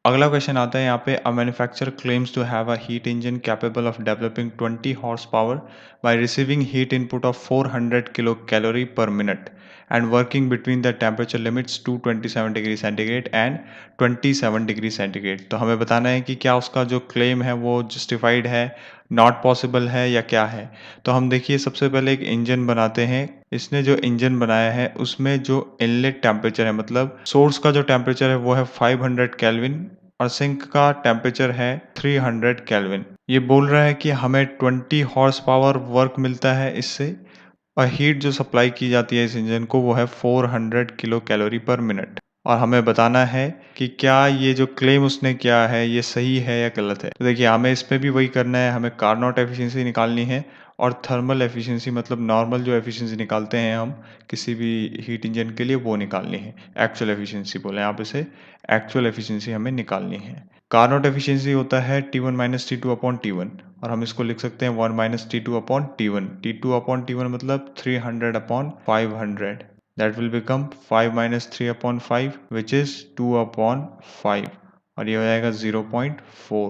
अगला क्वेश्चन आता है यहाँ पे a manufacturer claims to have a heat engine capable of developing 20 horsepower by receiving heat input of 400 kilocalorie per minute and working between the temperature limits to 27 degree centigrade and 27 degree centigrade. तो हमें बताना है कि क्या उसका जो claim है वो जस्टिफाइड है, नॉट पॉसिबल है या क्या है। तो हम देखिए सबसे पहले एक इंजन बनाते हैं। इसने जो इंजन बनाया है उसमें जो इनलेट टेम्परेचर है मतलब सोर्स का जो टेम्परेचर है वो है 500 केल्विन और सिंक का टेम्परेचर है 300 केल्विन। ये बोल रहा है कि हमें 20 हॉर्स पावर वर्क मिलता है इससे और हीट जो सप्लाई की जाती है इस इंजन को वो है 400 किलो कैलोरी पर मिनट। और हमें बताना है कि क्या ये जो क्लेम उसने किया है ये सही है या गलत है। तो देखिए हमें इस पे भी वही करना है, हमें कार्नोट एफिशिएंसी निकालनी है और थर्मल एफिशिएंसी मतलब नॉर्मल जो एफिशिएंसी निकालते हैं हम किसी भी हीट इंजन के लिए वो निकालनी है। एक्चुअल एफिशिएंसी बोले आप इसे, एक्चुअल एफिशिएंसी हमें निकालनी है। कार्नोट एफिशिएंसी होता है T1 minus T2 upon T1 और हम इसको लिख सकते हैं 1 minus T2 upon T1। T2 upon T1 मतलब 300 upon 500। That will become 5 minus 3 upon 5 which is 2 upon 5 और ये हो जाएगा 0.4।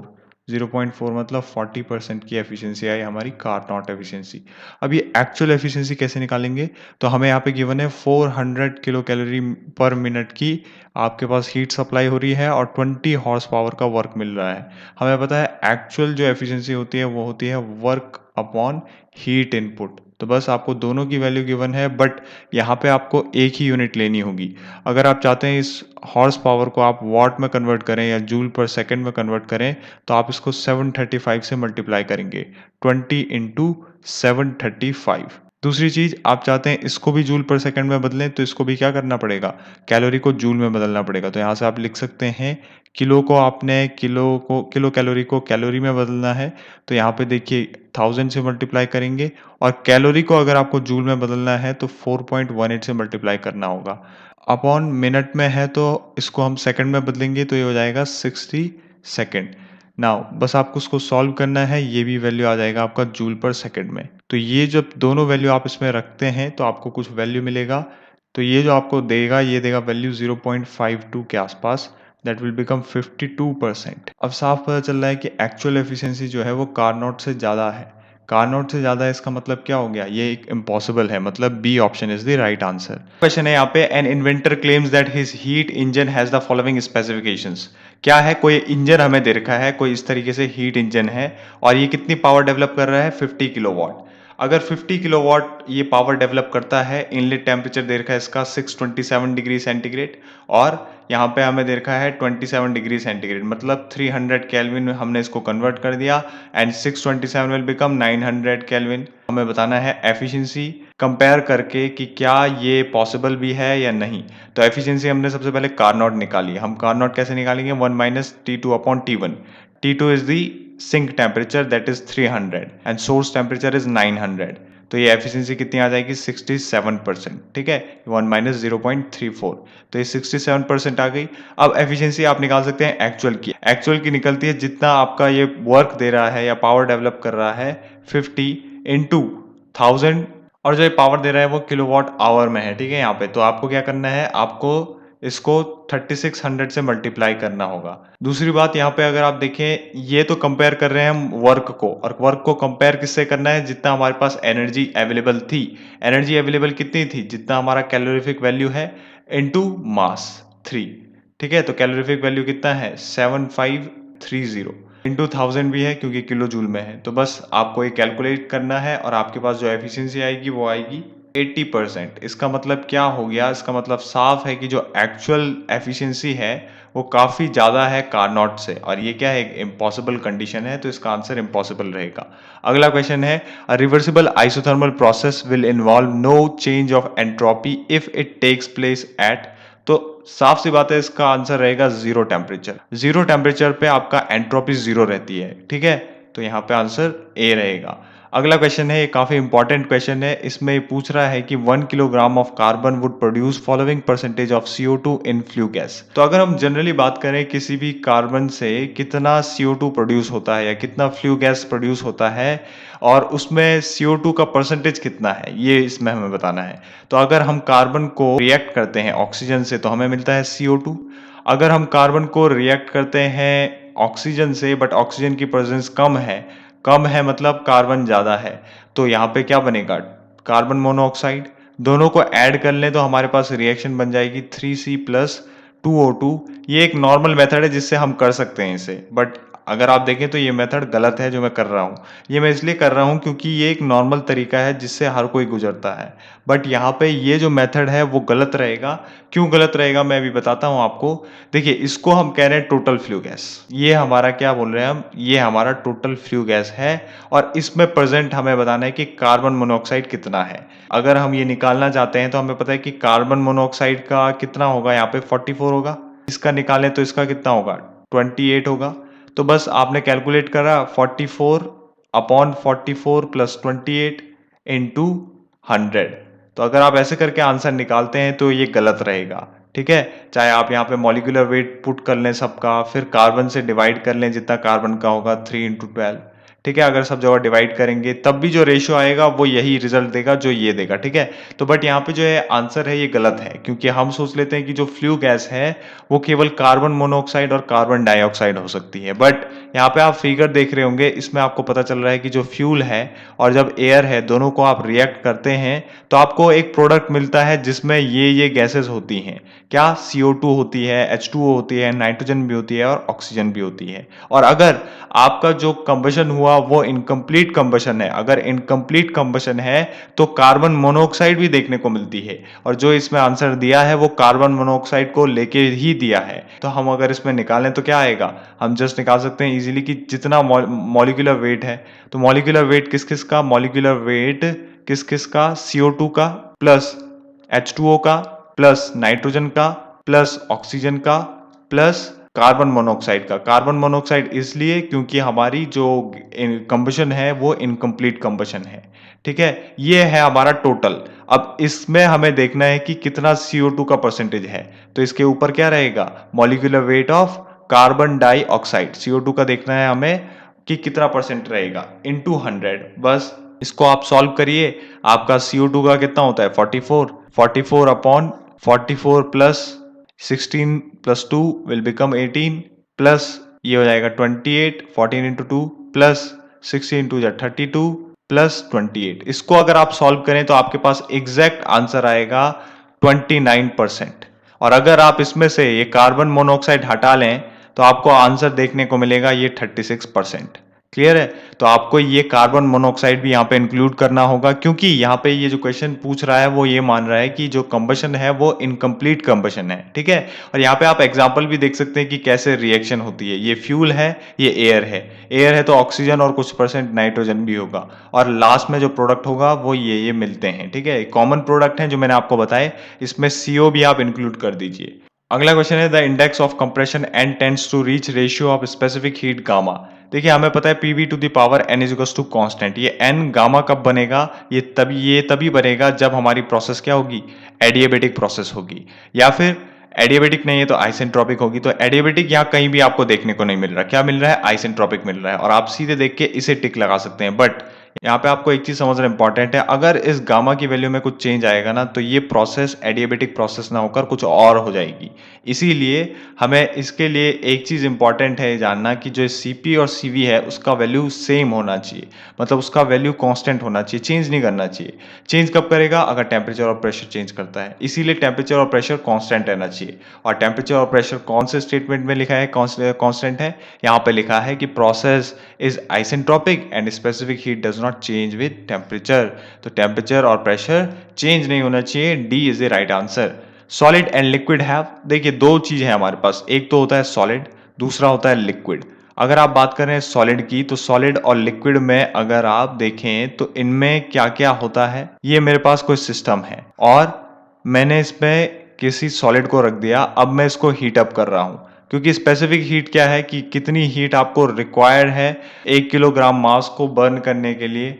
0.4 मतलब 40% की एफिशिएंसी आई हमारी कार्नोट एफिशिएंसी। अब ये एक्चुअल एफिशिएंसी कैसे निकालेंगे? तो हमें यहाँ पे गिवन है 400 किलो कैलोरी पर मिनट की आपके पास हीट सप्लाई हो रही है और 20 हॉर्स पावर का वर्क मिल रहा है। हमें पता है एक्चुअल जो एफिशिएंसी होती है वो होती है वर्क अपॉन हीट इनपुट। तो बस आपको दोनों की वैल्यू गिवन है बट यहाँ पे आपको एक ही यूनिट लेनी होगी। अगर आप चाहते हैं इस हॉर्स पावर को आप वॉट में कन्वर्ट करें या जूल पर सेकंड में कन्वर्ट करें तो आप इसको 735 से मल्टीप्लाई करेंगे। 20 इंटू 735। दूसरी चीज आप चाहते हैं इसको भी जूल पर सेकंड में बदलें तो इसको भी क्या करना पड़ेगा, कैलोरी को जूल में बदलना पड़ेगा। तो यहाँ से आप लिख सकते हैं किलो को आपने किलो कैलोरी को कैलोरी में बदलना है। तो यहाँ पे देखिए 1000 से मल्टीप्लाई करेंगे और कैलोरी को अगर आपको जूल में बदलना है तो 4.18 से मल्टीप्लाई करना होगा। अपॉन मिनट में है तो इसको हम सेकंड में बदलेंगे तो ये हो जाएगा 60 सेकंड। नाउ बस आपको उसको सॉल्व करना है, ये भी वैल्यू आ जाएगा आपका जूल पर सेकंड में। तो ये जब दोनों वैल्यू आप इसमें रखते हैं तो आपको कुछ वैल्यू मिलेगा। तो ये जो आपको देगा ये देगा वैल्यू 0.52 के आसपास। That will become 52%। अब साफ पता चल रहा है कि एक्चुअल एफिशिएंसी जो है वो कार्नोट से ज़्यादा है। कार्नोट से ज़्यादा है इसका मतलब क्या हो गया, ये एक इम्पॉसिबल है, मतलब B option is the right answer. Question है यहाँ पे an inventor claims that his heat engine has the following specifications. क्या है, कोई इंजन हमें दे रखा है, कोई इस तरीके से हीट इंजन है और ये कितनी पावर डेवलप कर रहा है 50 किलोवाट। अगर 50 किलोवाट ये पावर डेवलप करता है, इनलेट टेम्परेचर दे रखा है इसका 627 डिग्री सेंटीग्रेड और यहाँ पे हमें दे रखा है 27 डिग्री सेंटीग्रेड मतलब 300 केल्विन में हमने इसको कन्वर्ट कर दिया एंड 627 विल बिकम 900 केल्विन। हमें बताना है एफिशिएंसी कंपेयर करके कि क्या ये पॉसिबल भी है या नहीं। तो एफिशिएंसी हमने सबसे पहले कार्नोट निकाली। हम कार्नोट कैसे निकालेंगे, 1 minus T2 upon T1। T2 is the sink temperature that is 300 and source temperature is 900। तो ये एफिशिएंसी कितनी आ जाएगी 67%। ठीक है, 1 माइनस 0.34 तो ये 67% आ गई। अब एफिशिएंसी आप निकाल सकते हैं एक्चुअल की। एक्चुअल की निकलती है जितना आपका ये वर्क दे रहा है या पावर डेवलप कर रहा है 50 इंटू 1000 और जो ये पावर दे रहा है वो किलोवाट आवर में है। ठीक है, यहाँ पे तो आपको क्या करना है, आपको इसको 3600 से मल्टीप्लाई करना होगा। दूसरी बात यहाँ पे अगर आप देखें ये तो कंपेयर कर रहे हैं हम वर्क को, और वर्क को कंपेयर किससे करना है, जितना हमारे पास एनर्जी अवेलेबल थी। एनर्जी अवेलेबल कितनी थी, जितना हमारा कैलोरीफिक वैल्यू है इनटू मास 3। ठीक है, तो कैलोरीफिक वैल्यू कितना है 7530 इंटू 1000 भी है क्योंकि किलो जूल में है। तो बस आपको ये कैलकुलेट करना है और आपके पास जो एफिशिएंसी आएगी वो आएगी 80%। इसका मतलब क्या हो गया, इसका मतलब साफ है कि जो एक्चुअल एफिशिएंसी है वो काफ़ी ज़्यादा है कार्नोट से और ये क्या है, एक इम्पॉसिबल कंडीशन है, तो इसका आंसर इम्पॉसिबल रहेगा। अगला क्वेश्चन है a reversible isothermal process will involve no change of entropy if it takes place at. तो साफ सी बात है इसका आंसर रहेगा जीरो टेम्परेचर। जीरो टेम्परेचर पे आपका एंट्रोपी जीरो रहती है। ठीक है, तो यहाँ पे आंसर ए रहेगा। अगला क्वेश्चन है, ये काफी इंपॉर्टेंट क्वेश्चन है। इसमें ये पूछ रहा है कि 1 kilogram of carbon would produce following percentage of CO2 in flue gas. तो अगर हम जनरली बात करें किसी भी कार्बन से कितना CO2 प्रोड्यूस होता है या कितना फ्लू गैस प्रोड्यूस होता है और उसमें CO2 का परसेंटेज कितना है, ये इसमें हमें बताना है। तो अगर हम कार्बन को रिएक्ट करते हैं ऑक्सीजन से तो हमें मिलता है CO2। अगर हम कार्बन को रिएक्ट करते हैं ऑक्सीजन से, बट ऑक्सीजन की प्रेजेंस कम है मतलब कार्बन ज़्यादा है, तो यहाँ पे क्या बनेगा, कार्बन मोनोऑक्साइड। दोनों को ऐड कर लें तो हमारे पास रिएक्शन बन जाएगी 3C प्लस 2O2। ये एक नॉर्मल मेथड है जिससे हम कर सकते हैं इसे, बट अगर आप देखें तो ये मेथड गलत है जो मैं कर रहा हूँ। ये मैं इसलिए कर रहा हूँ क्योंकि ये एक नॉर्मल तरीका है जिससे हर कोई गुजरता है, बट यहाँ पे ये जो मेथड है वो गलत रहेगा। क्यों गलत रहेगा मैं भी बताता हूँ आपको। देखिए, इसको हम कह रहे हैं टोटल फ्लू गैस। ये हमारा क्या बोल रहे हैं हम, ये हमारा टोटल फ्लू गैस है, और इसमें प्रेजेंट हमें बताना है कि कार्बन मोनोऑक्साइड कितना है। अगर हम ये निकालना चाहते हैं तो हमें पता है कि कार्बन मोनोऑक्साइड का कितना होगा, यहाँ पे 44 होगा। इसका निकालें तो इसका कितना होगा, 28 होगा। तो बस आपने कैलकुलेट करा 44 अपॉन 44 प्लस 28 इंटू 100। तो अगर आप ऐसे करके आंसर निकालते हैं तो ये गलत रहेगा, ठीक है। चाहे आप यहाँ पे मॉलिक्यूलर वेट पुट कर लें सबका, फिर कार्बन से डिवाइड कर लें, जितना कार्बन का होगा 3 इंटू 12, ठीक है। अगर सब जगह डिवाइड करेंगे तब भी जो रेशियो आएगा वो यही रिजल्ट देगा जो ये देगा, ठीक है। तो बट यहाँ पे जो है आंसर है ये गलत है, क्योंकि हम सोच लेते हैं कि जो फ्लू गैस है वो केवल कार्बन मोनोऑक्साइड और कार्बन डाइऑक्साइड हो सकती है, बट यहाँ पे आप फिगर देख रहे होंगे, इसमें आपको पता चल रहा है कि जो फ्यूल है और जब एयर है, दोनों को आप रिएक्ट करते हैं तो आपको एक प्रोडक्ट मिलता है जिसमें ये गैसेस होती हैं। क्या, CO2 होती है, H2O होती है, नाइट्रोजन भी होती है और ऑक्सीजन भी होती है। और अगर आपका जो कंबशन हुआ वो इनकम्प्लीट कंबशन है, अगर इनकम्प्लीट कंबशन है तो कार्बन मोनोऑक्साइड भी देखने को मिलती है, और जो इसमें आंसर दिया है वो कार्बन मोनोऑक्साइड को लेके ही दिया है। तो हम अगर इसमें निकालें तो क्या आएगा, हम जस्ट निकाल सकते हैं इजीली कि जितना मॉलिक्यूलर वेट है, तो मॉलिक्यूलर वेट किस किस का, मॉलिक्यूलर वेट किस किस का, CO2 का प्लस H2O का प्लस नाइट्रोजन का प्लस ऑक्सीजन का प्लस कार्बन मोनोऑक्साइड का। कार्बन मोनोऑक्साइड इसलिए क्योंकि हमारी जो कंबशन है वो इनकम्प्लीट कंबशन है, ठीक है। ये है हमारा टोटल। अब इसमें हमें देखना है कि कितना CO2 का परसेंटेज है, तो इसके ऊपर क्या रहेगा, molecular weight of carbon dioxide, CO2 का देखना है हमें कि कितना परसेंट रहेगा, इनटू 100। बस इसको आप सॉल्व करिए, आपका CO2 का कितना होता है 44, 44 upon 44 plus 16 plus 2 will become 18 plus ये हो जाएगा 28, 14 इंटू 2 प्लस 16 इंटू 32 प्लस 28। इसको अगर आप सॉल्व करें तो आपके पास एग्जैक्ट आंसर आएगा 29%। और अगर आप इसमें से ये कार्बन मोनोऑक्साइड हटा लें तो आपको आंसर देखने को मिलेगा ये 36%। क्लियर है। तो आपको ये कार्बन मोनोऑक्साइड भी यहाँ पे इंक्लूड करना होगा, क्योंकि यहाँ पे ये जो क्वेश्चन पूछ रहा है वो ये मान रहा है कि जो कंबशन है वो इनकम्प्लीट कंबशन है, ठीक है। और यहाँ पे आप एग्जांपल भी देख सकते हैं कि कैसे रिएक्शन होती है। ये फ्यूल है, ये एयर है तो ऑक्सीजन और कुछ परसेंट नाइट्रोजन भी होगा, और लास्ट में जो प्रोडक्ट होगा वो ये मिलते हैं, ठीक है। कॉमन प्रोडक्ट है जो मैंने आपको बताए, इसमें CO भी आप इंक्लूड कर दीजिए। अगला क्वेश्चन है, the index of compression n tends to reach ratio of specific heat gamma. देखिए, हमें पता है PV to the power n is equals to constant. ये n गामा कब बनेगा, ये तभी बनेगा जब हमारी प्रोसेस क्या होगी, एडियाबेटिक प्रोसेस होगी, या फिर एडियाबेटिक नहीं है तो आइसेंट्रोपिक होगी। तो एडियाबेटिक यहाँ कहीं भी आपको देखने को नहीं मिल रहा, क्या मिल रहा है, आइसेंट्रोपिक मिल रहा है, और आप सीधे देख के इसे टिक लगा सकते हैं। बट यहाँ पे आपको एक चीज समझना इंपॉर्टेंट है, अगर इस गामा की वैल्यू में कुछ चेंज आएगा ना तो ये प्रोसेस एडियाबेटिक प्रोसेस ना होकर कुछ और हो जाएगी। इसीलिए हमें इसके लिए एक चीज इंपॉर्टेंट है जानना कि जो CP और CV है उसका वैल्यू सेम होना चाहिए, मतलब उसका वैल्यू कांस्टेंट होना चाहिए, चेंज नहीं करना चाहिए। चेंज कब करेगा, अगर टेम्परेचर और प्रेशर चेंज करता है, इसीलिए टेम्परेचर और प्रेशर कांस्टेंट रहना चाहिए। और टेम्परेचर और प्रेशर कौन से स्टेटमेंट में लिखा है कांस्टेंट है, यहाँ पे लिखा है कि process is isentropic and specific heat does not change with temperature. तो टेम्परेचर और प्रेशर चेंज नहीं होना चाहिए, D is the right answer. Solid and liquid have, देखिए दो चीज है हमारे पास, एक तो होता है सॉलिड, दूसरा होता है लिक्विड। अगर आप बात करें सॉलिड की, तो सॉलिड और लिक्विड में अगर आप देखें तो इनमें क्या क्या होता है, ये मेरे पास कोई सिस्टम है और मैंने इसमें किसी सॉलिड को रख दिया, अब मैं इसको हीट अप कर रहा हूं, क्योंकि स्पेसिफिक हीट क्या है कि कितनी हीट आपको रिक्वायर्ड है 1 किलोग्राम मास को बर्न करने के लिए,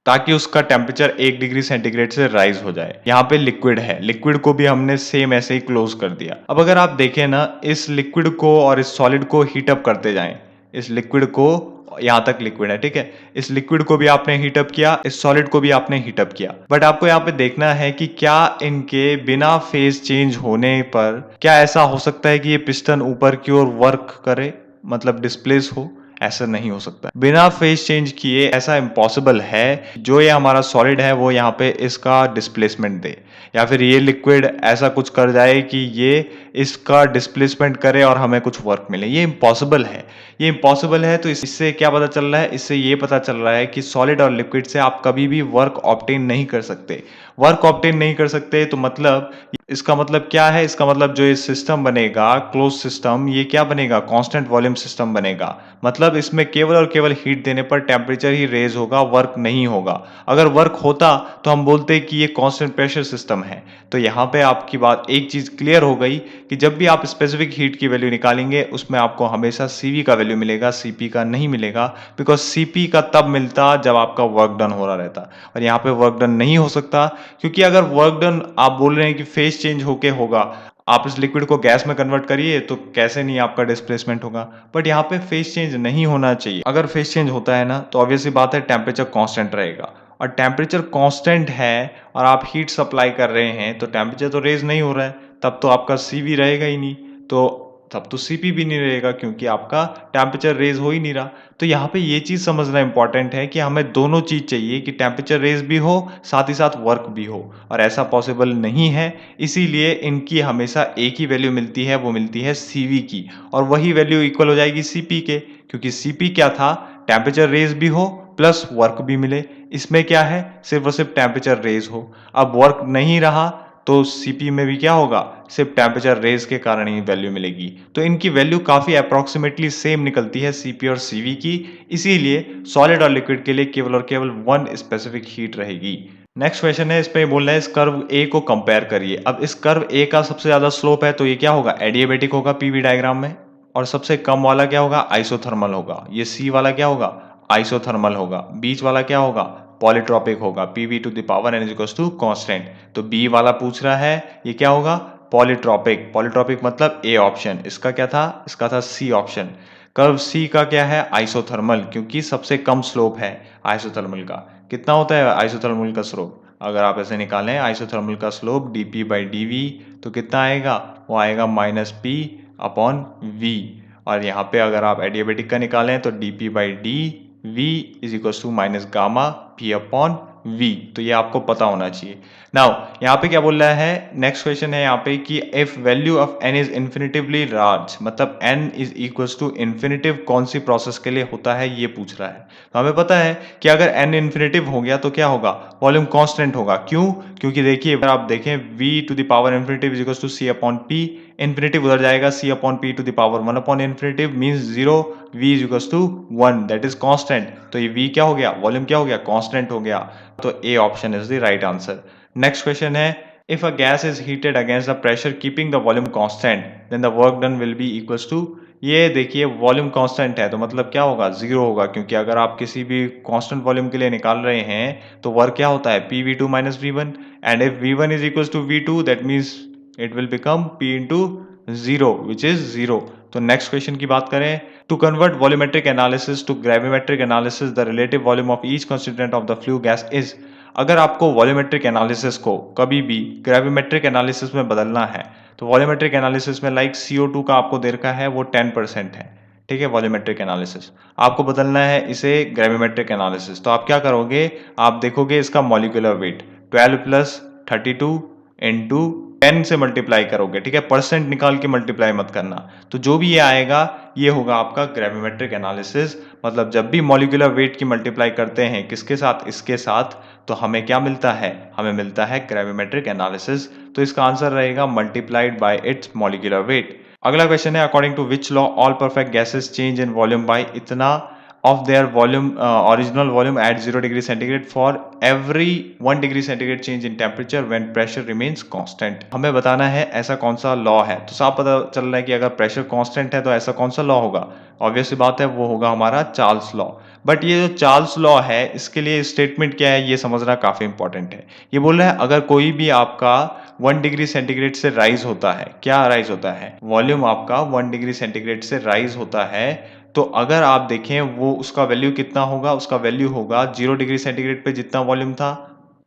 ताकि उसका टेम्परेचर 1 डिग्री सेंटीग्रेड से राइज हो जाए। यहाँ पे लिक्विड है, लिक्विड को भी हमने सेम ऐसे ही क्लोज कर दिया। अब अगर आप देखें ना, इस लिक्विड को और इस सॉलिड को हीट अप करते जाएं, इस लिक्विड को, यहाँ तक लिक्विड है, ठीक है, इस लिक्विड को भी आपने हीटअप किया, इस सॉलिड को भी आपने हीटअप किया, बट आपको यहाँ पे देखना है कि क्या इनके बिना फेज चेंज होने पर क्या ऐसा हो सकता है कि ये पिस्टन ऊपर की ओर वर्क करे, मतलब डिस्प्लेस हो। ऐसा नहीं हो सकता बिना फेज चेंज किए, ऐसा इम्पॉसिबल है जो ये हमारा सॉलिड है वो यहाँ पे इसका डिस्प्लेसमेंट दे, या फिर ये लिक्विड ऐसा कुछ कर जाए कि ये इसका डिस्प्लेसमेंट करे और हमें कुछ वर्क मिले। ये इम्पॉसिबल है, ये इम्पॉसिबल है। तो इससे क्या पता चल रहा है, इससे ये पता चल रहा है कि सॉलिड और लिक्विड से आप कभी भी वर्क ऑब्टेन नहीं कर सकते। वर्क ऑब्टेन नहीं कर सकते तो मतलब, इसका मतलब क्या है, इसका मतलब जो ये सिस्टम बनेगा क्लोज सिस्टम, ये क्या बनेगा, कांस्टेंट वॉल्यूम सिस्टम बनेगा। मतलब इसमें केवल और केवल हीट देने पर टेम्परेचर ही रेज होगा, वर्क नहीं होगा। अगर वर्क होता तो हम बोलते कि ये कांस्टेंट प्रेशर सिस्टम है। तो यहाँ पे आपकी बात एक चीज क्लियर हो गई कि जब भी आप स्पेसिफिक हीट की वैल्यू निकालेंगे उसमें आपको हमेशा सीवी का वैल्यू मिलेगा, सीपी का नहीं मिलेगा। बिकॉज सीपी का तब मिलता जब आपका वर्क डन हो रहा रहता, और यहाँ पे वर्क डन नहीं हो सकता, क्योंकि अगर वर्क डन आप बोल रहे हैं कि फेज चेंज होके होगा, आप इस लिक्विड को गैस में कन्वर्ट करिए तो कैसे नहीं आपका डिस्प्लेसमेंट होगा। बट यहाँ पे फेज चेंज नहीं होना चाहिए। अगर फेज चेंज होता है ना तो ऑब्वियसली बात है टेम्परेचर कांस्टेंट रहेगा, और टेम्परेचर कांस्टेंट है और आप हीट सप्लाई कर रहे हैं तो टेम्परेचर तो रेज नहीं हो रहा है, तब तो आपका सीवी रहेगा ही नहीं, तो तब तो सीपी भी नहीं रहेगा क्योंकि आपका टेम्परेचर रेज हो ही नहीं रहा। तो यहाँ पे ये चीज़ समझना इंपॉर्टेंट है कि हमें दोनों चीज़ चाहिए कि टेम्परेचर रेज भी हो, साथ ही साथ वर्क भी हो, और ऐसा पॉसिबल नहीं है। इसीलिए इनकी हमेशा एक ही वैल्यू मिलती है, वो मिलती है सीवी की, और वही वैल्यू इक्वल हो जाएगी सीपी के, क्योंकि सीपी क्या था, टेम्परेचर रेज भी हो प्लस वर्क भी मिले। इसमें क्या है, सिर्फ और सिर्फ टेम्परेचर रेज हो। अब वर्क नहीं रहा तो सीपी में भी क्या होगा, सिर्फ टेम्परेचर रेज के कारण ही वैल्यू मिलेगी। तो इनकी वैल्यू काफी अप्रोक्सीमेटली सेम निकलती है सीपी और सीवी की। इसीलिए सॉलिड और लिक्विड के लिए केवल और केवल वन स्पेसिफिक हीट रहेगी। नेक्स्ट क्वेश्चन है, इस पे बोल रहा है इस कर्व ए को कंपेयर करिए। अब इस कर्व ए का सबसे ज्यादा स्लोप है तो ये क्या होगा, एडियाबेटिक होगा पीवी डायग्राम में, और सबसे कम वाला क्या होगा, आइसोथर्मल होगा। ये सी वाला क्या होगा, आइसोथर्मल होगा। बीच वाला क्या होगा, पॉलीट्रॉपिक होगा, PV to the power N is equals to constant. तो बी वाला पूछ रहा है, ये क्या होगा, पॉलीट्रॉपिक। पॉलीट्रॉपिक मतलब ए ऑप्शन, इसका क्या था, इसका था सी ऑप्शन। कर्व सी का क्या है, आइसोथर्मल, क्योंकि सबसे कम स्लोप है आइसोथर्मल का। कितना होता है आइसोथर्मल का स्लोप, अगर आप ऐसे निकालें आइसोथर्मल का स्लोप dp बाई डी तो कितना आएगा, वो आएगा माइनस पी अपॉन वी। और यहाँ पे अगर आप एडियाबेटिक का निकालें तो dp by D V is equal to minus gamma P upon V. तो ये आपको पता होना चाहिए। नाउ यहाँ पे क्या बोल रहा है, नेक्स्ट क्वेश्चन है यहाँ पे कि if value of n is infinitively large, मतलब n is equals to infinitive कौन सी प्रोसेस के लिए होता है ये पूछ रहा है। तो हमें पता है कि अगर n इन्फिनिटिव हो गया तो क्या होगा, वॉल्यूम कांस्टेंट होगा। क्यों, क्योंकि देखिए अगर आप देखें v to the power infinitive is equals to c upon p, infinitive उधर जाएगा, c upon p to the power 1 upon infinitive means 0, v is equals to 1 that is constant. तो ये v क्या हो गया, वॉल्यूम क्या हो गया, कांस्टेंट हो गया। तो A option is the right answer. Next question है, if a gas is heated against the pressure keeping the volume constant then the work done will be equals to, ये देखिए वॉल्यूम कांस्टेंट है तो मतलब क्या होगा, जीरो होगा, क्योंकि अगर आप किसी भी कांस्टेंट वॉल्यूम के लिए निकाल रहे हैं तो वर्क क्या होता है, P V two minus V one, and if V one is equals to V two that means it will become P into zero which is zero. तो नेक्स्ट क्वेश्चन की बात करें, to convert volumetric analysis to gravimetric analysis the relative volume of each constituent of the flue gas is. अगर आपको volumetric analysis को कभी भी gravimetric analysis में बदलना है तो वॉल्यूमेट्रिक एनालिसिस में लाइक CO2 का आपको दे रखा है वो 10% है, ठीक है, वॉल्यूमेट्रिक एनालिसिस आपको बदलना है इसे ग्रेविमेट्रिक एनालिसिस। तो आप क्या करोगे, आप देखोगे इसका मॉलिक्यूलर वेट 12 प्लस 32 इंटू 10 से मल्टीप्लाई करोगे, ठीक है, परसेंट निकाल के मल्टीप्लाई मत करना। तो जो भी ये आएगा ये होगा आपका ग्रेविमेट्रिक एनालिसिस। मतलब जब भी मॉलिक्यूलर वेट की मल्टीप्लाई करते हैं किसके साथ, इसके साथ, तो हमें क्या मिलता है, हमें मिलता है ग्रेविमेट्रिक एनालिसिस। तो इसका आंसर रहेगा multiplied by its molecular weight. अगला क्वेश्चन है, according to which law all perfect gases change in volume by इतना of their volume original volume at 0 degree centigrade for every 1 degree centigrade change in temperature when pressure remains constant। हमें बताना है ऐसा कौन सा law है। तो साफ पता चल रहा है कि अगर प्रेशर कांस्टेंट है तो ऐसा कौन सा लॉ होगा, ऑब्वियस बात है वो होगा हमारा चार्ल्स लॉ। बट ये जो चार्ल्स लॉ है इसके लिए स्टेटमेंट क्या है ये समझना काफी इंपॉर्टेंट है। ये बोल रहा है अगर कोई भी आपका 1 डिग्री सेंटीग्रेड से राइज होता है, क्या राइज होता है, वॉल्यूम आपका 1 डिग्री सेंटीग्रेड से राइज होता है, तो अगर आप देखें वो उसका वैल्यू कितना होगा, उसका वैल्यू होगा 0 डिग्री सेंटीग्रेड पे जितना वॉल्यूम था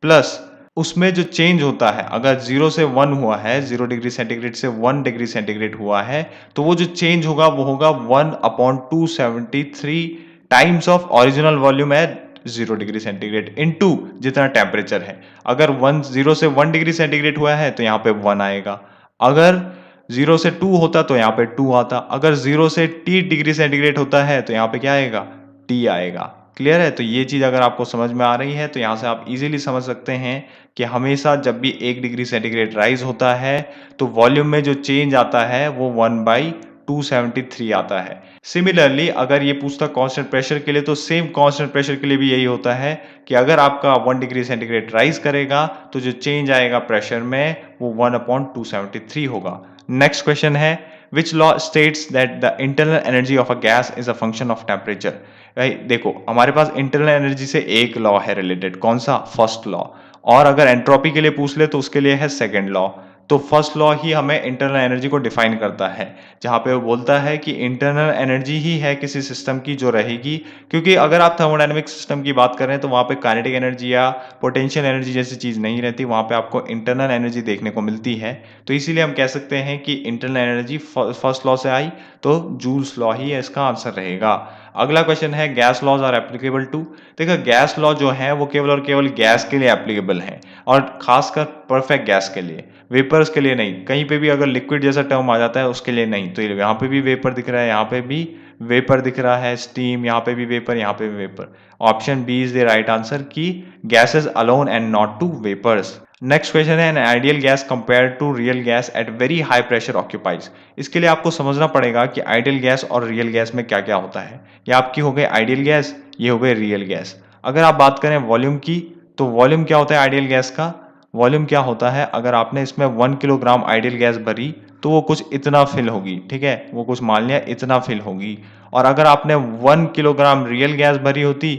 प्लस उसमें जो चेंज होता है, अगर 0 से 1 हुआ है, 0 डिग्री सेंटीग्रेड से 1 डिग्री सेंटीग्रेड हुआ है, तो वो जो चेंज होगा वो होगा 1/273 times of original volume at 0 degree centigrade into जितना टेम्परेचर है। अगर 0 से 1 डिग्री सेंटीग्रेड हुआ है तो यहाँ पे 1 आएगा, अगर 0 से 2 होता तो यहाँ पे 2 आता, अगर 0 से T डिग्री सेंटीग्रेड होता है तो यहाँ पे क्या आएगा, T आएगा। क्लियर है? तो ये चीज़ अगर आपको समझ में आ रही है तो यहाँ से आप इजीली समझ सकते हैं कि हमेशा जब भी 1 डिग्री सेंटीग्रेड राइज होता है तो वॉल्यूम में जो चेंज आता है वो 1/273 आता है। सिमिलरली अगर ये पूछता कांस्टेंट प्रेशर के लिए तो सेम कांस्टेंट प्रेशर के लिए भी यही होता है कि अगर आपका 1 डिग्री सेंटीग्रेड राइज करेगा तो जो चेंज आएगा प्रेशर में वो 1/273 होगा। नेक्स्ट क्वेश्चन है which law states that the internal energy of a gas is a function of temperature। भाई देखो हमारे पास इंटरनल एनर्जी से एक लॉ है रिलेटेड, कौन सा, फर्स्ट लॉ, और अगर एंट्रोपी के लिए पूछ ले तो उसके लिए है सेकंड लॉ। तो फर्स्ट लॉ ही हमें इंटरनल एनर्जी को डिफाइन करता है, जहां पे वो बोलता है कि इंटरनल एनर्जी ही है किसी सिस्टम की जो रहेगी, क्योंकि अगर आप थर्मोडायनेमिक सिस्टम की बात करें तो वहां पे काइनेटिक एनर्जी या पोटेंशियल एनर्जी जैसी चीज नहीं रहती, वहां पे आपको इंटरनल एनर्जी देखने को मिलती है। तो इसीलिए हम कह सकते हैं कि इंटरनल एनर्जी फर्स्ट लॉ से आई, तो जूल्स लॉ ही इसका आंसर रहेगा। अगला क्वेश्चन है gas laws are applicable to. देखो गैस लॉ जो है वो केवल और केवल गैस के लिए एप्लीकेबल है, और खासकर परफेक्ट गैस के लिए, वेपर्स के लिए नहीं। कहीं पे भी अगर लिक्विड जैसा टर्म आ जाता है उसके लिए नहीं। तो यहाँ पे भी वेपर दिख रहा है, यहाँ पे भी वेपर दिख रहा है, स्टीम, यहाँ पे भी वेपर, यहाँ पे भी vapour. Option B is the right answer की gases alone and not to vapours. Next question है an ideal gas compare to real gas at very high pressure occupies. इसके लिए आपको समझना पड़ेगा कि आइडियल गैस और रियल गैस में क्या क्या होता है। ये आपकी हो गई आइडियल गैस, ये हो गई रियल गैस। अगर आप बात करें वॉल्यूम की, तो वॉल्यूम क्या होता है आइडियल गैस का, वॉल्यूम क्या होता है, अगर आपने इसमें 1 किलोग्राम आइडियल गैस भरी तो वो कुछ इतना फिल होगी, ठीक है, वो कुछ मान लिया इतना फिल होगी। और अगर आपने 1 किलोग्राम रियल गैस भरी होती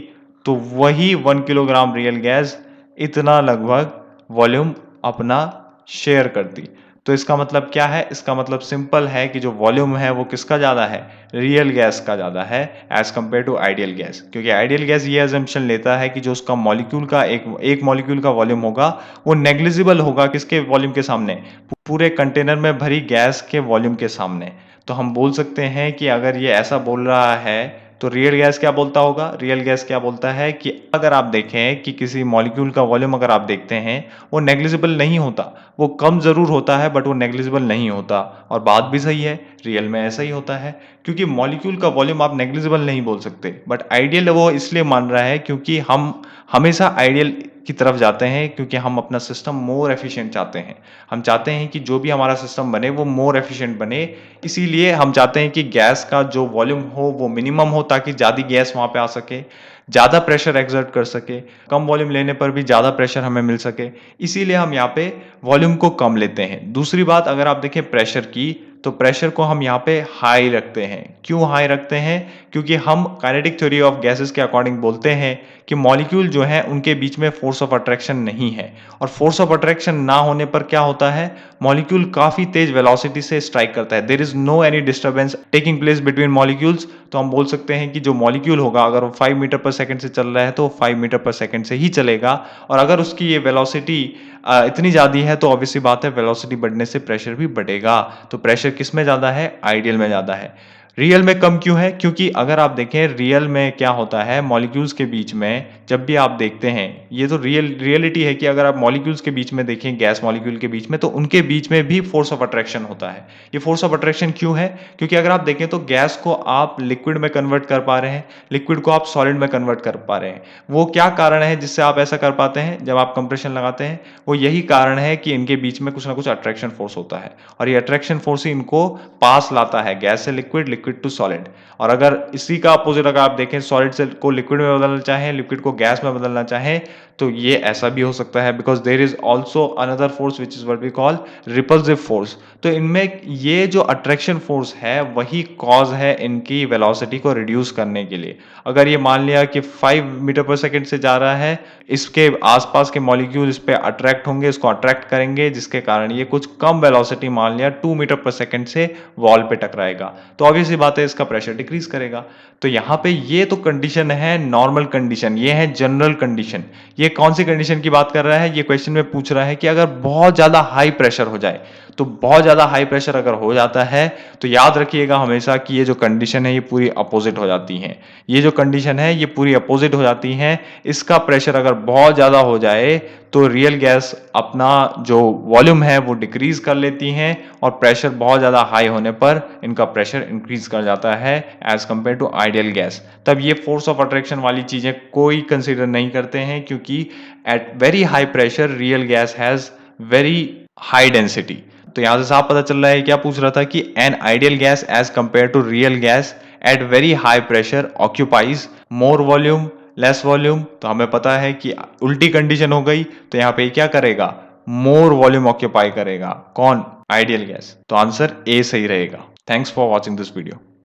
तो वही 1 किलोग्राम रियल गैस इतना लगभग वॉल्यूम अपना शेयर करती। तो इसका मतलब क्या है, इसका मतलब सिंपल है कि जो वॉल्यूम है वो किसका ज्यादा है, रियल गैस का ज्यादा है as compare to ideal gas. क्योंकि आइडियल गैस ये अजम्पशन लेता है कि जो उसका मॉलिक्यूल का एक मॉलिक्यूल का वॉल्यूम होगा वो नेग्लिजिबल होगा किसके वॉल्यूम के सामने, पूरे कंटेनर में भरी गैस के वॉल्यूम के सामने। तो हम बोल सकते हैं कि अगर ये ऐसा बोल रहा है तो रियल गैस क्या बोलता होगा, रियल गैस क्या बोलता है कि अगर आप देखें कि किसी मॉलिक्यूल का वॉल्यूम अगर आप देखते हैं वो नेग्लिजिबल नहीं होता, वो कम जरूर होता है बट वो नेग्लिजिबल नहीं होता। और बात भी सही है, रियल में ऐसा ही होता है, क्योंकि मॉलिक्यूल का वॉल्यूम आप नेग्लिजिबल नहीं बोल सकते। बट आइडियल वो इसलिए मान रहा है क्योंकि हम हमेशा आइडियल की तरफ जाते हैं, क्योंकि हम अपना सिस्टम मोर एफिशिएंट चाहते हैं। हम चाहते हैं कि जो भी हमारा सिस्टम बने वो मोर एफिशिएंट बने, इसीलिए हम चाहते हैं कि गैस का जो वॉल्यूम हो वो मिनिमम हो, ताकि ज़्यादा गैस वहाँ पे आ सके, ज़्यादा प्रेशर एक्सर्ट कर सके, कम वॉल्यूम लेने पर भी ज़्यादा प्रेशर हमें मिल सके, इसीलिए हम यहाँ पे वॉल्यूम को कम लेते हैं। दूसरी बात अगर आप देखें प्रेशर की, तो प्रेशर को हम यहाँ पे हाई रखते हैं। क्यों हाई रखते हैं, क्योंकि हम काइनेटिक थ्योरी ऑफ गैसेस के अकॉर्डिंग बोलते हैं कि मॉलिक्यूल जो है उनके बीच में फोर्स ऑफ अट्रैक्शन नहीं है, और फोर्स ऑफ अट्रैक्शन ना होने पर क्या होता है, मॉलिक्यूल काफी तेज वेलोसिटी से स्ट्राइक करता है, there is no any disturbance taking place between molecules. तो हम बोल सकते हैं कि जो मॉलिक्यूल होगा अगर वो 5 मीटर पर सेकंड से चल रहा है तो वो 5 मीटर पर सेकंड से ही चलेगा, और अगर उसकी ये वेलोसिटी इतनी ज़्यादा है तो ऑब्वियसली बात है वेलोसिटी बढ़ने से प्रेशर भी बढ़ेगा। तो प्रेशर किस में ज़्यादा है, आइडियल में ज़्यादा है। रियल में कम क्यों है, क्योंकि अगर आप देखें रियल में क्या होता है, मॉलिक्यूल्स के बीच में जब भी आप देखते हैं, ये तो रियलिटी है कि अगर आप मॉलिक्यूल्स के बीच में देखें, गैस मॉलिक्यूल के बीच में, तो उनके बीच में भी फोर्स ऑफ अट्रैक्शन होता है। ये फोर्स ऑफ अट्रैक्शन क्यों है, क्योंकि अगर आप देखें तो गैस को आप लिक्विड में कन्वर्ट कर पा रहे हैं, लिक्विड को आप सॉलिड में कन्वर्ट कर पा रहे हैं। वो क्या कारण है जिससे आप ऐसा कर पाते हैं, जब आप कंप्रेशन लगाते हैं, वो यही कारण है कि इनके बीच में कुछ ना कुछ अट्रैक्शन फोर्स होता है, और ये अट्रैक्शन फोर्स ही इनको पास लाता है गैस से लिक्विड, लिक्विड टू सॉलिड। और अगर इसी का अपोजिट अगर आप देखें, सॉलिड से को लिक्विड में बदलना चाहें, लिक्विड को गैस में बदलना चाहें, तो ये ऐसा भी हो सकता है, because there is also another force which is what we call repulsive force. तो इनमें ये जो अट्रैक्शन फोर्स है वही कॉज है इनकी वेलोसिटी को रिड्यूस करने के लिए। अगर ये मान लिया कि 5 मीटर पर सेकेंड से जा रहा है, इसके आसपास के मॉलिक्यूल इस पे अट्रैक्ट होंगे, इसको अट्रैक्ट करेंगे, जिसके कारण ये कुछ कम वेलोसिटी मान लिया 2 मीटर पर सेकेंड से वॉल पे टकराएगा, तो ऑब्वियसली बात है इसका प्रेशर डिक्रीज करेगा। तो यहाँ पे ये तो कंडीशन है नॉर्मल कंडीशन, ये है जनरल कंडीशन। ये कौन सी कंडीशन की बात कर रहा है, ये क्वेश्चन में पूछ रहा है कि अगर बहुत ज्यादा हाई प्रेशर हो जाए, तो बहुत ज्यादा हाई प्रेशर अगर हो जाता है तो याद रखिएगा हमेशा कि ये जो कंडीशन है ये पूरी अपोजिट हो जाती है। ये जो कंडीशन है ये पूरी अपोजिट हो जाती है। इसका प्रेशर अगर बहुत ज्यादा हो जाए तो रियल गैस अपना जो वॉल्यूम है वो डिक्रीज कर लेती हैं, और प्रेशर बहुत ज्यादा हाई होने पर इनका प्रेशर इंक्रीज कर जाता है as compare to ideal gas. तब ये फोर्स ऑफ अट्रैक्शन वाली चीजें कोई कंसीडर नहीं करते हैं, क्योंकि at very high pressure real gas has very high density. तो यहां से साफ पता चल रहा है क्या पूछ रहा था कि an ideal gas as compare to real gas at very high pressure occupies more volume less volume. तो हमें पता है कि उल्टी कंडीशन हो गई, तो यहां पे क्या करेगा, मोर वॉल्यूम ऑक्यूपाई करेगा, कौन, आइडियल गैस। तो आंसर ए सही रहेगा। Thanks for watching this video.